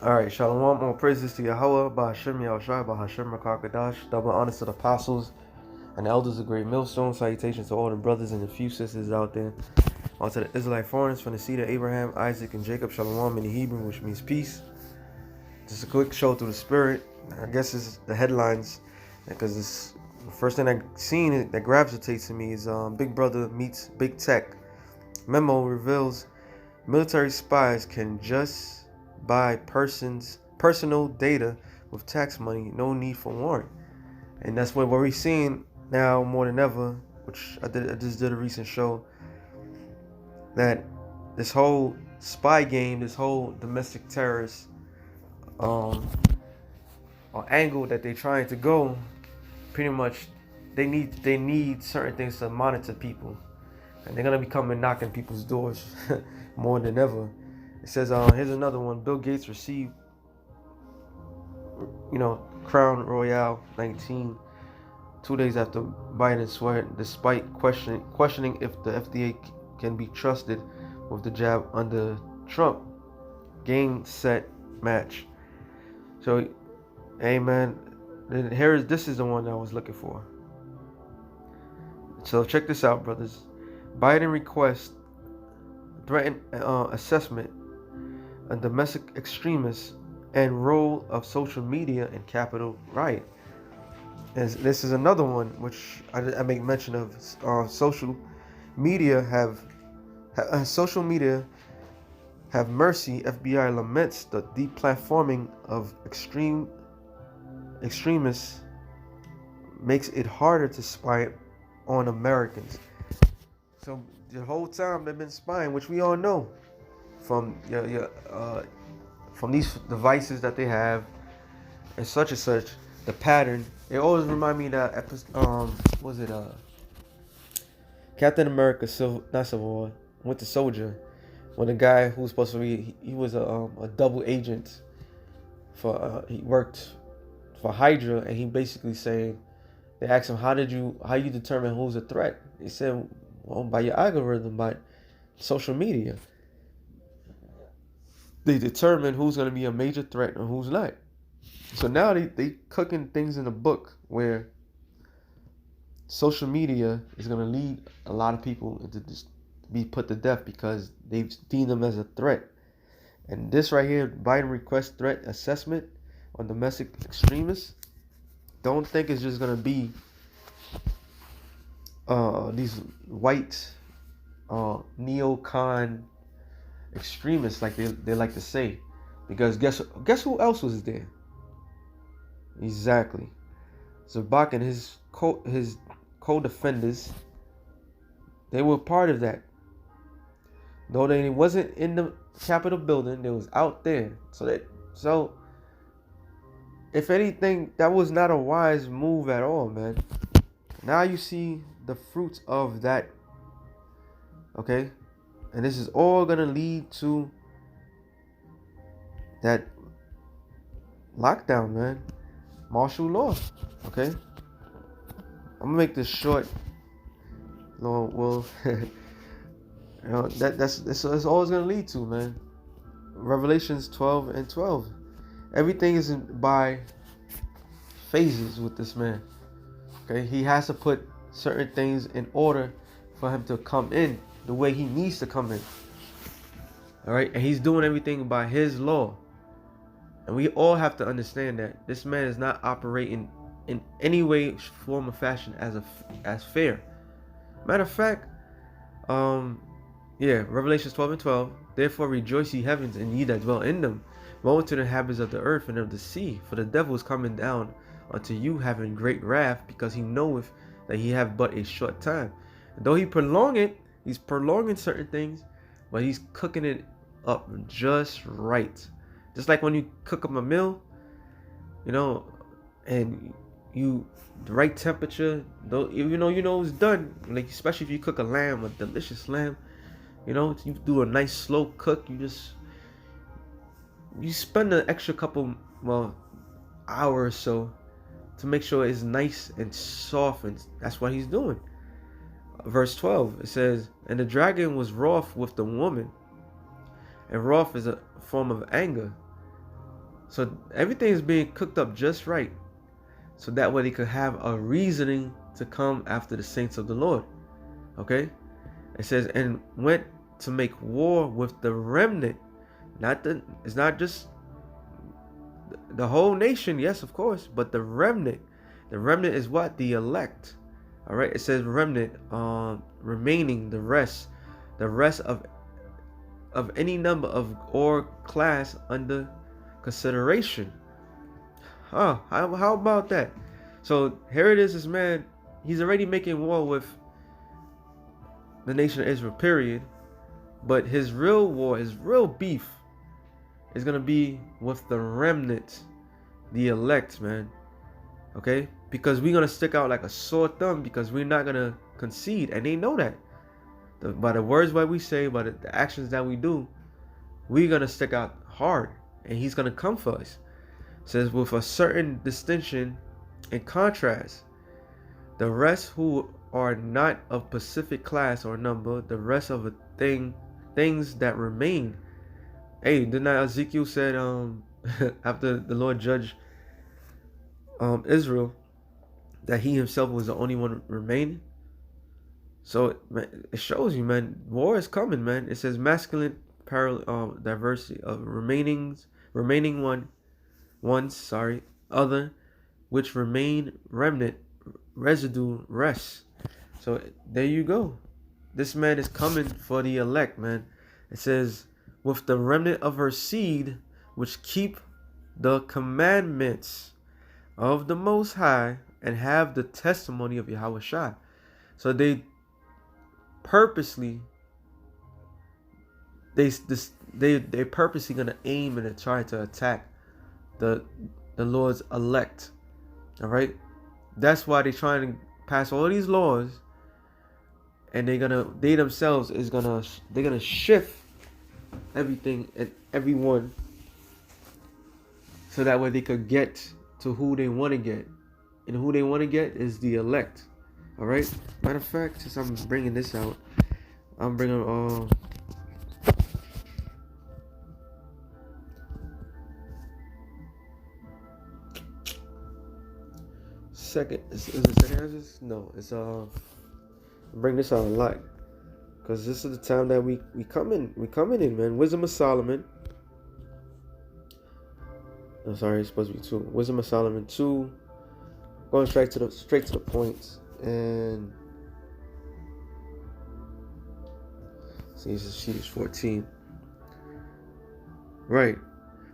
Alright, Shalom, all praises to Yahweh, Bahashem Yahushua, Bahashem Rakakadash, double honors to the apostles and the elders of Great Millstone, salutations to all the brothers and the few sisters out there, all to the Israelite foreigners from the seed of Abraham, Isaac, and Jacob, Shalom in the Hebrew, which means peace. Just a quick show through the spirit. I guess it's the headlines, because this the first thing I seen that gravitates to me is Big Brother meets Big Tech. Memo reveals military spies can just buy personal data with tax money, no need for warrant. And that's what we're seeing now more than ever, which I just did a recent show, that this whole spy game, this whole domestic terrorist or angle that they're trying to go, pretty much they need certain things to monitor people, and they're gonna be coming knocking people's doors more than ever. It says, here's another one. Bill Gates received, Crown Royale 19 2 days after Biden swore, despite questioning if the FDA can be trusted with the jab under Trump. Game, set, match. So, hey man, this is the one I was looking for. So check this out, brothers. Biden requests threatened assessment on domestic extremists and role of social media in Capitol riot. And this is another one which I make mention of. Social media have mercy. FBI laments the deplatforming of extremists makes it harder to spy on Americans. So the whole time they've been spying, which we all know from from these devices that they have and such, the pattern. It always remind me of that episode, was it Captain America, not Civil War, Winter Soldier, when the guy who was supposed to be, he was a double agent for, he worked for Hydra, and he basically saying, they asked him, how you determine who's a threat? He said, well, by your algorithm, by social media. They determine who's going to be a major threat and who's not. So now they cooking things in the book where social media is going to lead a lot of people into just be put to death because they've seen them as a threat. And this right here, Biden requests threat assessment on domestic extremists. Don't think it's just going to be these white neocon extremists like they like to say, because guess who else was there? Exactly, Zabak and his co-defenders. They were part of that, though they wasn't in the Capitol building. They was out there. So if anything, that was not a wise move at all, man. Now you see the fruits of that. Okay, and this is all gonna lead to that lockdown, man. Martial law. Okay, I'm gonna make this short. Well, that's all it's gonna lead to, man. Revelations 12 and 12. Everything is by phases with this man. Okay, he has to put certain things in order for him to come in the way he needs to come in. All right, and he's doing everything by his law. And we all have to understand that this man is not operating in any way, form, or fashion as fair. Matter of fact, Revelations 12 and 12. Therefore rejoice, ye heavens, and ye that dwell in them. Woe unto the inhabitants of the earth and of the sea, for the devil is coming down unto you, having great wrath, because he knoweth that he have but a short time. And though he prolong it, he's prolonging certain things, but he's cooking it up just right. Just like when you cook up a meal, and the right temperature, though, even though it's done, like especially if you cook a lamb, a delicious lamb, you do a nice slow cook, you spend an extra couple hour or so to make sure it's nice and soft, and that's what he's doing. Verse 12, it says, and the dragon was wroth with the woman, and wrath is a form of anger, So everything is being cooked up just right, so that way they could have a reasoning to come after the saints of the Lord. Okay? It says, and went to make war with the remnant. It's not just the whole nation, yes, of course, but the remnant. The remnant is what? The elect. All right? It says remnant, remaining, the rest of any number of or class under consideration. How about that? So here it is, this man, he's already making war with the nation of Israel, period. But his real war, his real beef is going to be with the remnant, the elect, man. Okay? Because we're going to stick out like a sore thumb, because we're not going to concede. And they know that. By the words that we say, by the actions that we do, we're going to stick out hard. And he's going to come for us. It says, with a certain distinction and contrast, the rest who are not of pacific class or number, the rest of things that remain. Hey, didn't Ezekiel said after the Lord judged Israel, that he himself was the only one remaining? So man, it shows you, man, war is coming, man. It says masculine diversity of remaining ones, other, which remain, remnant, residue, rest. So there you go. This man is coming for the elect, man. It says, with the remnant of her seed, which keep the commandments of the Most High and have the testimony of Yahweh Shai. So they purposely, they purposely gonna aim and try to attack the Lord's elect. All right, that's why they're trying to pass all these laws, and they're gonna shift everything and everyone, so that way they could get to who they want to get, and who they want to get is the elect. All right. Matter of fact, since I'm bringing this out, I'm bringing second. Is it second Ezra? No, it's bring this out a lot, because this is the time that we coming in, man. Wisdom of Solomon. I'm sorry, it's supposed to be 2. Wisdom of Solomon 2. Going straight to the point. And see, this is sheet 14. Right.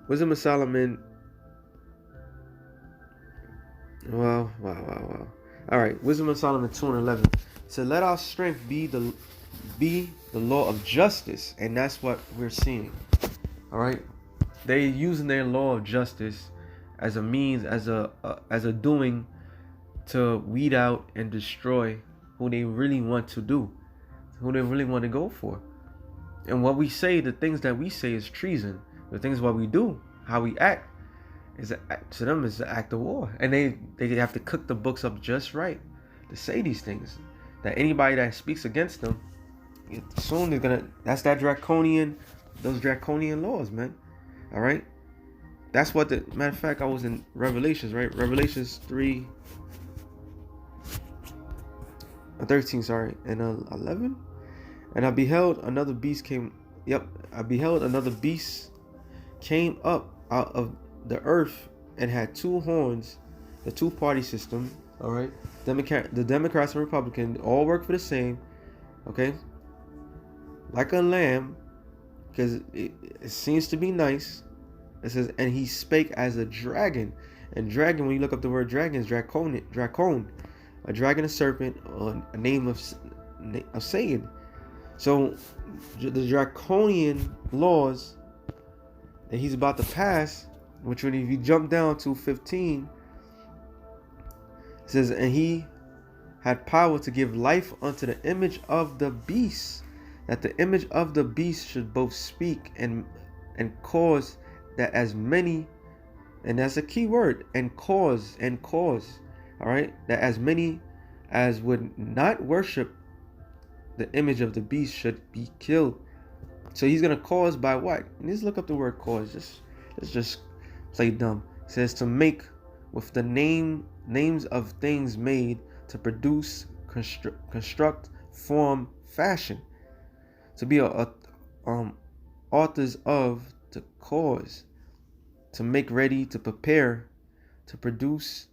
Wisdom of Solomon. Wow. All right. Wisdom of Solomon 2:11. So let our strength be the law of justice, and that's what we're seeing. All right. They're using their law of justice as a means, as a doing, to weed out and destroy who they really want to do, who they really want to go for. And what we say, the things that we say, is treason. The things what we do, how we act, to them is an act of war. And they have to cook the books up just right to say these things, that anybody that speaks against them, soon they're gonna, that's those draconian laws, man. All right. That's what matter of fact, I was in Revelations, right? Revelations 3:13, and 11. And I beheld another beast came up out of the earth, and had 2 horns, the 2-party system. All right. The Democrats and Republicans all work for the same. Okay. Like a lamb, because it seems to be nice. It says, and he spake as a dragon. And dragon, when you look up the word dragon, is dracon. A dragon, a serpent, or a name of Satan. So the draconian laws that he's about to pass, which when if you jump down to 15, it says, and he had power to give life unto the image of the beast, that the image of the beast should both speak and cause that as many, and that's a key word, and cause, all right, that as many as would not worship the image of the beast should be killed. So he's gonna cause by what? And just look up the word cause. Let's just Play dumb. It says to make with the names of things made, to produce, construct, form, fashion. To be authors of, to cause, to make ready, to prepare, to produce,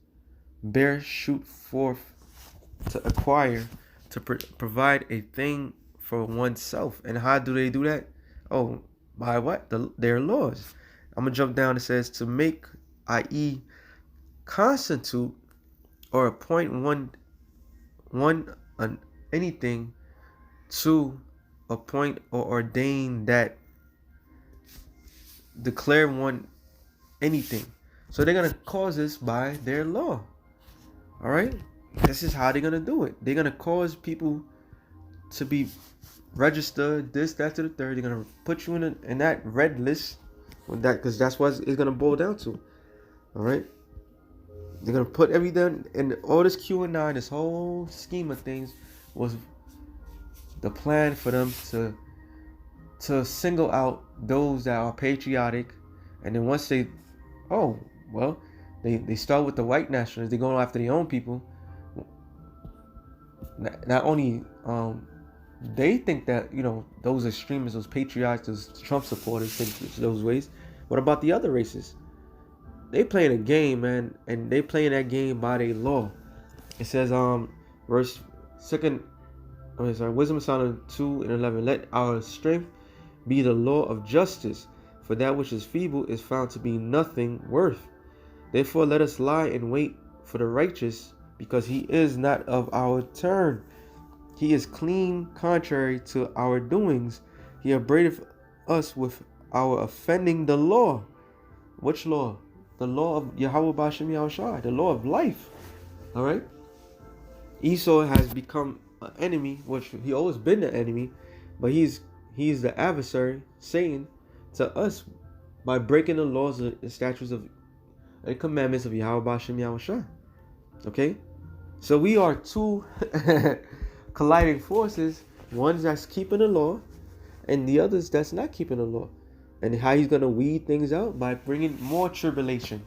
bear, shoot forth, to acquire, to provide a thing for oneself. And how do they do that? Oh, by what? Their laws. I'm gonna jump down. It says to make, i.e., constitute or appoint anything, to appoint or ordain, that declare one anything. So they're gonna cause this by their law. All right, this is how they're gonna do it. They're gonna cause people to be registered, this, that, to the third. They're gonna put you in that red list, with that, because that's what it's gonna boil down to. All right, they're gonna put everything in all this QAnon, this whole scheme of things was the plan for them to single out those that are patriotic, and then once they start with the white nationalists. They're going after their own people. Not only they think that, those extremists, those patriots, those Trump supporters think those ways. What about the other races? They playing a game, man, and they playing that game by their law. It says verse 2, Wisdom of Solomon 2:11. Let our strength be the law of justice, for that which is feeble is found to be nothing worth. Therefore let us lie in wait for the righteous, because he is not of our turn. He is clean contrary to our doings. He upbraideth us with our offending the law. Which law? The law of Yahweh B'Shem Yahushua, the law of life. All right. Esau has become an enemy, which he always been the enemy, but he's the adversary, Satan, to us by breaking the laws and statutes of and commandments of Yahweh B'Shem Yahushua. Okay, so we are two colliding forces. One that's keeping the law, and the others that's not keeping the law. And how he's gonna weed things out by bringing more tribulation.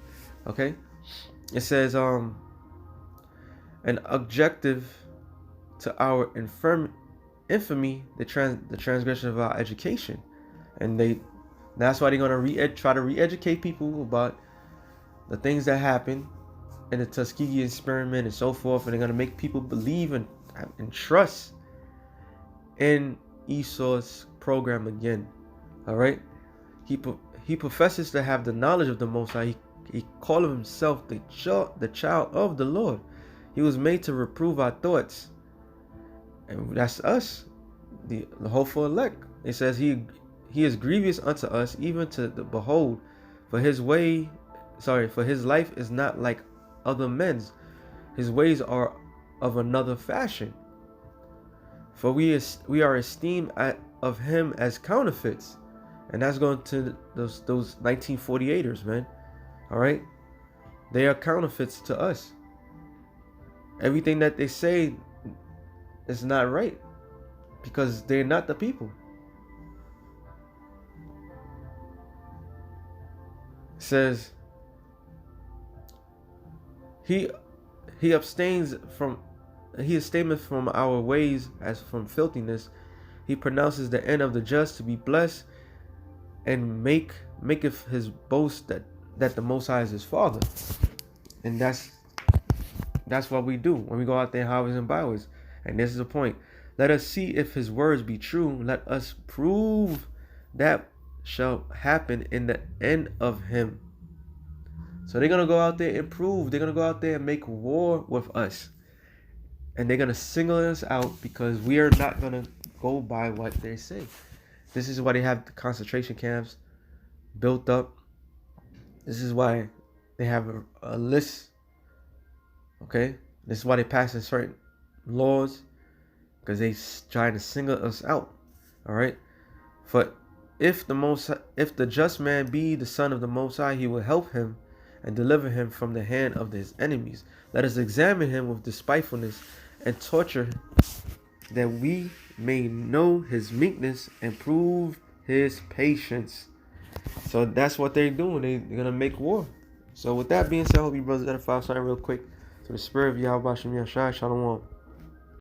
Okay, it says an objective to our infamy, the transgression of our education, and that's why they're gonna try to re-educate people about the things that happen in the Tuskegee experiment and so forth, and they're gonna make people believe and trust in Esau's program again. All right, he professes to have the knowledge of the Most High. He called himself the child of the Lord. He was made to reprove our thoughts, and that's us, the hopeful elect. It says he is grievous unto us, even to the behold, for his life is not like other men's. His ways are of another fashion. For we are esteemed of him as counterfeits. And that's going to those 1948ers, man. All right, they are counterfeits to us. Everything that they say is not right, because they're not the people. It says he abstains from our ways as from filthiness. He pronounces the end of the just to be blessed, and maketh his boast that the Most High is his Father. And that's what we do when we go out there in highways and byways. And this is the point. Let us see if his words be true. Let us prove that shall happen in the end of him. So they're going to go out there and prove. They're going to go out there and make war with us. And they're going to single us out, because we are not going to go by what they say. This is why they have the concentration camps built up. This is why they have a list. Okay? This is why they pass certain laws, because they trying to single us out. All right? For if the just man be the son of the Most High, he will help him and deliver him from the hand of his enemies. Let us examine him with despitefulness and torture, that we may know his meekness and prove his patience. So that's what they're doing. They're gonna make war. So with that being said, I hope you brothers edify something real quick. To the spirit of Yahweh Shem Yahshai, Shalom.